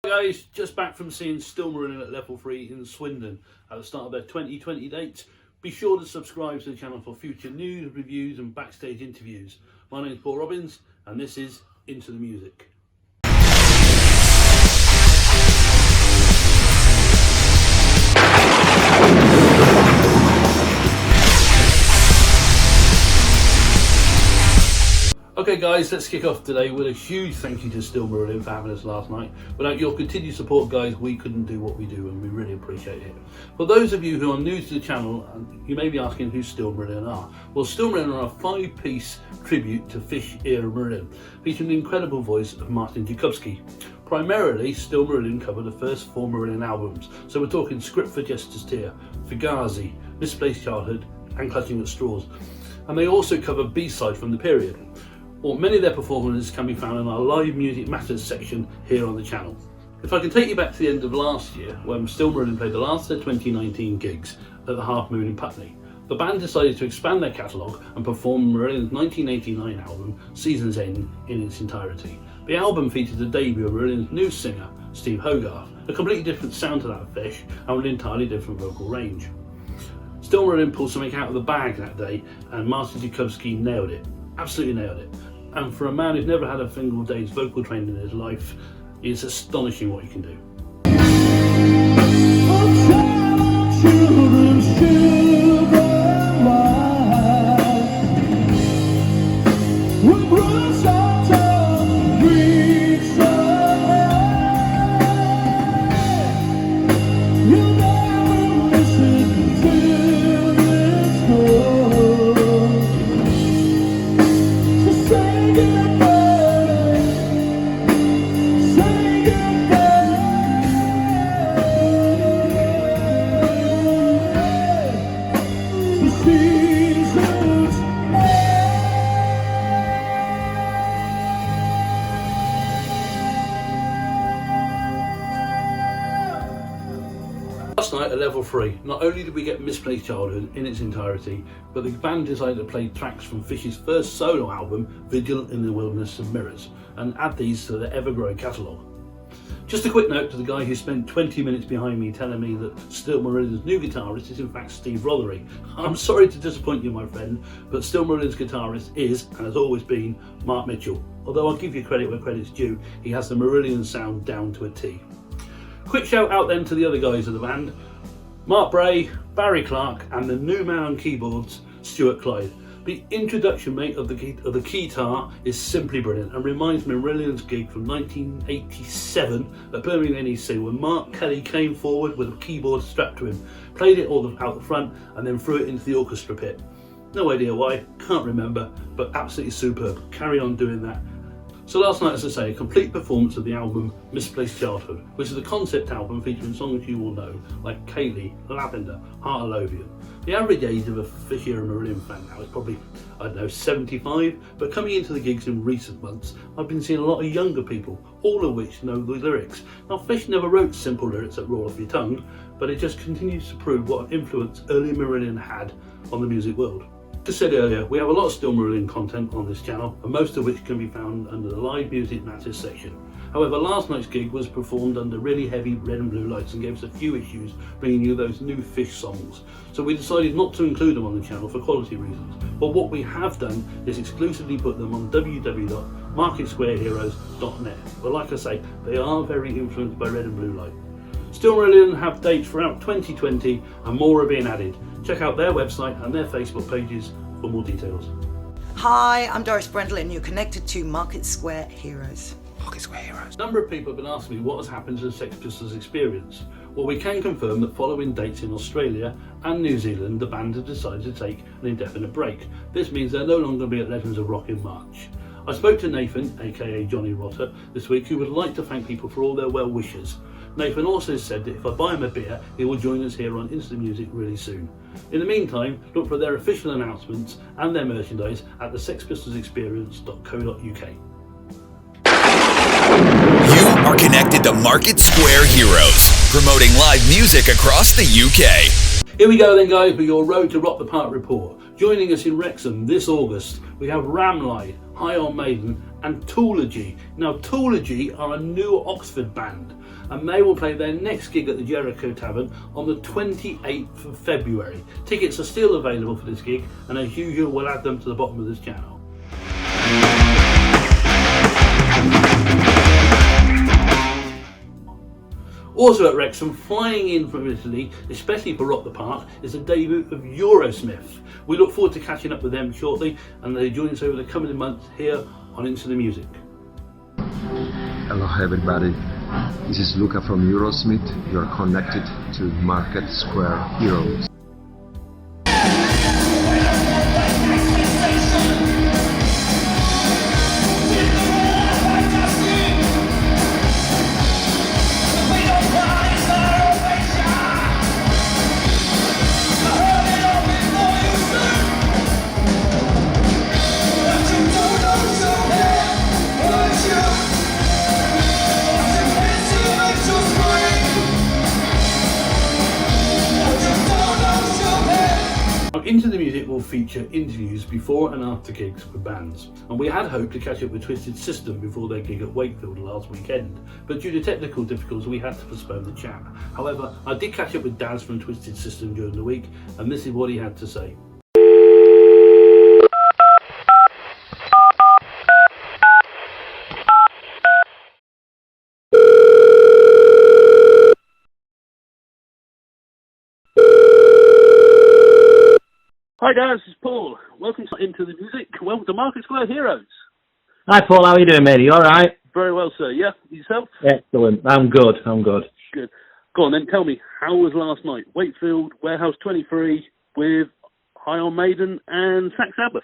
Hey guys, just back from seeing Stillmarillion at Level 3 in Swindon at the start of their 2020 dates. Be sure to subscribe to the channel for future news, reviews and backstage interviews. My name is Paul Robbins and this is Into the Music. Okay guys, let's kick off today with a huge thank you to Stillmarillion for having us last night. Without your continued support guys, we couldn't do what we do and we really appreciate it. For those of you who are new to the channel, you may be asking who Stillmarillion are. Well, Stillmarillion are a 5-piece tribute to Fish era Marillion, featuring the incredible voice of Martin Jakubski. Primarily, Stillmarillion covered the first 4 Marillion albums, so we're talking Script for Jester's Tear, Fugazi, Misplaced Childhood and Clutching at Straws. And they also cover B-side from the period. Well, many of their performances can be found in our Live Music Matters section here on the channel. If I can take you back to the end of last year, when Stillmarillion played the last of their 2019 gigs at the Half Moon in Putney, the band decided to expand their catalogue and perform Marillion's 1989 album, Season's End, in its entirety. The album featured the debut of Marillion's new singer, Steve Hogarth, a completely different sound to that of Fish and an entirely different vocal range. Stillmarillion pulled something out of the bag that day and Martin Jakubski nailed it. Absolutely nailed it. And for a man who's never had a single day's vocal training in his life, it's astonishing what he can do. Last night at Level 3, not only did we get Misplaced Childhood in its entirety, but the band decided to play tracks from Fish's first solo album, Vigil in the Wilderness of Mirrors, and add these to their ever-growing catalogue. Just a quick note to the guy who spent 20 minutes behind me telling me that Stillmarillion's new guitarist is in fact Steve Rothery. I'm sorry to disappoint you, my friend, but Stillmarillion's guitarist is, and has always been, Mark Mitchell. Although I'll give you credit where credit's due, he has the Marillion sound down to a T. Quick shout out then to the other guys of the band, Mark Bray, Barry Clark and the new man on keyboards, Stuart Clyde. The introduction, mate, of the guitar is simply brilliant and reminds me of Marillion's gig from 1987 at Birmingham NEC when Mark Kelly came forward with a keyboard strapped to him, played it all out the front and then threw it into the orchestra pit. No idea why, can't remember, but absolutely superb. Carry on doing that. So last night, as I say, a complete performance of the album Misplaced Childhood, which is a concept album featuring songs you will know, like Kaylee, Lavender, Heart of Lovian. The average age of a Fish era Marillion fan now is probably, 75, but coming into the gigs in recent months, I've been seeing a lot of younger people, all of which know the lyrics. Now, Fish never wrote simple lyrics that roll off your tongue, but it just continues to prove what an influence early Marillion had on the music world. As I said earlier, we have a lot of Stillmarillion content on this channel, and most of which can be found under the Live Music Matters section. However, last night's gig was performed under really heavy red and blue lights and gave us a few issues bringing you those new Fish songs. So we decided not to include them on the channel for quality reasons. But what we have done is exclusively put them on www.marketsquareheroes.net. But like I say, they are very influenced by red and blue light. Stillmarillion have dates throughout 2020 and more are being added. Check out their website and their Facebook pages for more details. Hi, I'm Doris Brendel and you're connected to Market Square Heroes. Market Square Heroes. A number of people have been asking me what has happened to the Sex Pistols experience. Well, we can confirm that following dates in Australia and New Zealand, the band have decided to take an indefinite break. This means they're no longer going to be at Legends of Rock in March. I spoke to Nathan, aka Johnny Rotter, this week, who would like to thank people for all their well wishes. Nathan also said that if I buy him a beer, he will join us here on Into the Music really soon. In the meantime, look for their official announcements and their merchandise at the sexpistolsexperience.co.uk. You are connected to Market Square Heroes, promoting live music across the UK. Here we go then guys with your Road to Rock the Park report. Joining us in Wrexham this August, we have Ramlight, High on Maiden and Toology. Now Toology are a new Oxford band. and they will play their next gig at the Jericho Tavern on the 28th of February. Tickets are still available for this gig, and as usual we'll add them to the bottom of this channel. Also at Wrexham, flying in from Italy, especially for Rock the Park, is the debut of Eurosmith. We look forward to catching up with them shortly, and they join us over the coming months here on Into the Music. Hello everybody, this is Luca from Eurosmith. You're connected to Market Square Heroes. Into the Music will feature interviews before and after gigs with bands, and we had hoped to catch up with Twisted System before their gig at Wakefield last weekend, but due to technical difficulties we had to postpone the chat. However, I did catch up with Daz from Twisted System during the week, and this is what he had to say. Hi Daz, it's Paul. Welcome to Into the Music. Welcome to Market Square Heroes. Hi Paul, how are you doing, mate? You alright? Very well, sir. Yeah, yourself? Excellent. I'm good. Good. Go on then, tell me, how was last night? Wakefield, Warehouse 23 with High On Maiden and Sax Sabbath.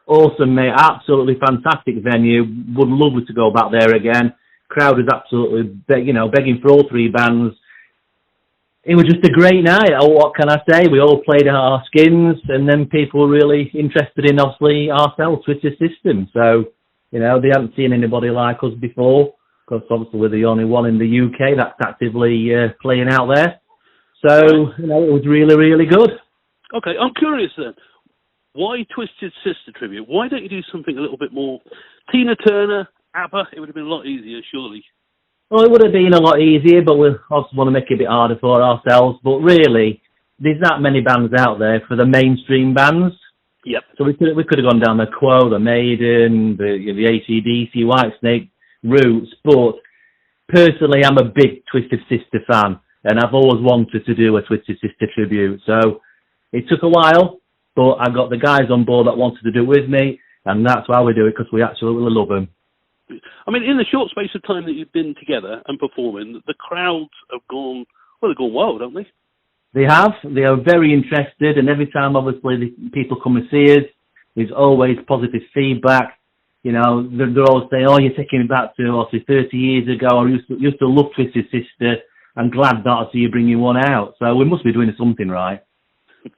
Awesome, mate. Absolutely fantastic venue. Would lovely to go back there again. Crowd was absolutely, begging for all three bands. It was just a great night. Oh, what can I say? We all played our skins, and then people were really interested in, obviously, ourselves, Twisted System. So, they hadn't seen anybody like us before, because obviously we're the only one in the UK that's actively playing out there. So, it was really, really good. Okay, I'm curious then. Why Twisted Sister tribute? Why don't you do something a little bit more Tina Turner, ABBA? It would have been a lot easier, surely. Well, it would have been a lot easier, but we obviously want to make it a bit harder for ourselves. But really, there's that many bands out there for the mainstream bands. Yep. So we could have gone down the Quo, the Maiden, the AC/DC, Whitesnake routes. But personally, I'm a big Twisted Sister fan, and I've always wanted to do a Twisted Sister tribute. So it took a while, but I got the guys on board that wanted to do it with me, and that's why we do it, because we absolutely love them. I mean, in the short space of time that you've been together and performing, the crowds have gone, they've gone wild, haven't they? They have. They are very interested, and every time, obviously, the people come and see us, there's always positive feedback. They're always saying, oh, you're taking me back to, obviously, 30 years ago. I used to love Twisted Sister. I'm glad that I see you bringing one out. So we must be doing something right.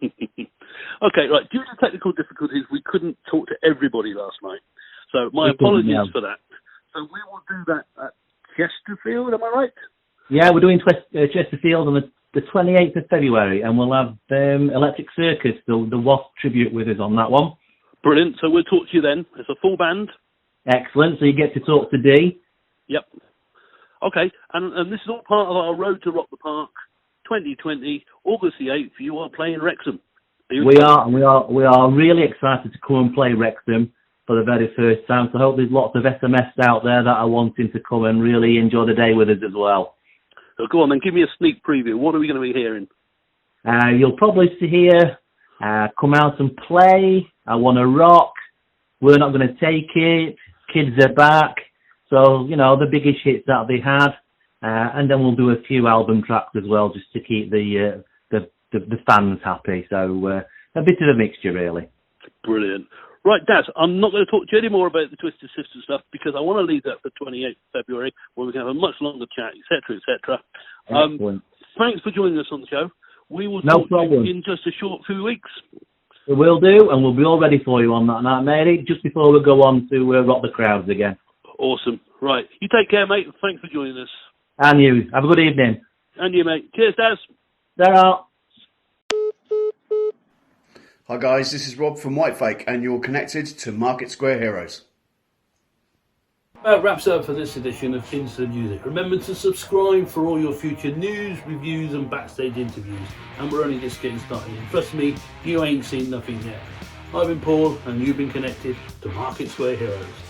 Okay, right. Due to technical difficulties, we couldn't talk to everybody last night. So my apologies for that. So we will do that at Chesterfield, am I right? Yeah, we're doing Chesterfield on the 28th of February, and we'll have Electric Circus, the Wasp tribute, with us on that one. Brilliant. So we'll talk to you then. It's a full band. Excellent. So you get to talk to Dee. Yep. Okay, and this is all part of our Road to Rock the Park 2020, August the 8th. You are playing Wrexham. We are really excited to come and play Wrexham for the very first time. So I hope there's lots of SMS out there that are wanting to come and really enjoy the day with us as well. So go on then, give me a sneak preview. What are we going to be hearing? You'll probably hear Come Out and Play, I Wanna Rock, We're Not Gonna Take It, Kids Are Back. So, the biggest hits that they had. And then we'll do a few album tracks as well, just to keep the fans happy. So a bit of a mixture, really. Brilliant. Right, Daz, I'm not going to talk to you anymore about the Twisted Sister stuff, because I want to leave that for 28th February, where we can have a much longer chat, etc., etc. Thanks for joining us on the show. We will talk to you in just a short few weeks. We will do, and we'll be all ready for you on that night, Mary, just before we go on to rock the crowds again. Awesome. Right. You take care, mate. Thanks for joining us. And you. Have a good evening. And you, mate. Cheers, Daz. There are. Hi guys, this is Rob from Whitefake, and you're connected to Market Square Heroes. That wraps up for this edition of Into the Music. Remember to subscribe for all your future news, reviews and backstage interviews. And we're only just getting started. And trust me, you ain't seen nothing yet. I've been Paul and you've been connected to Market Square Heroes.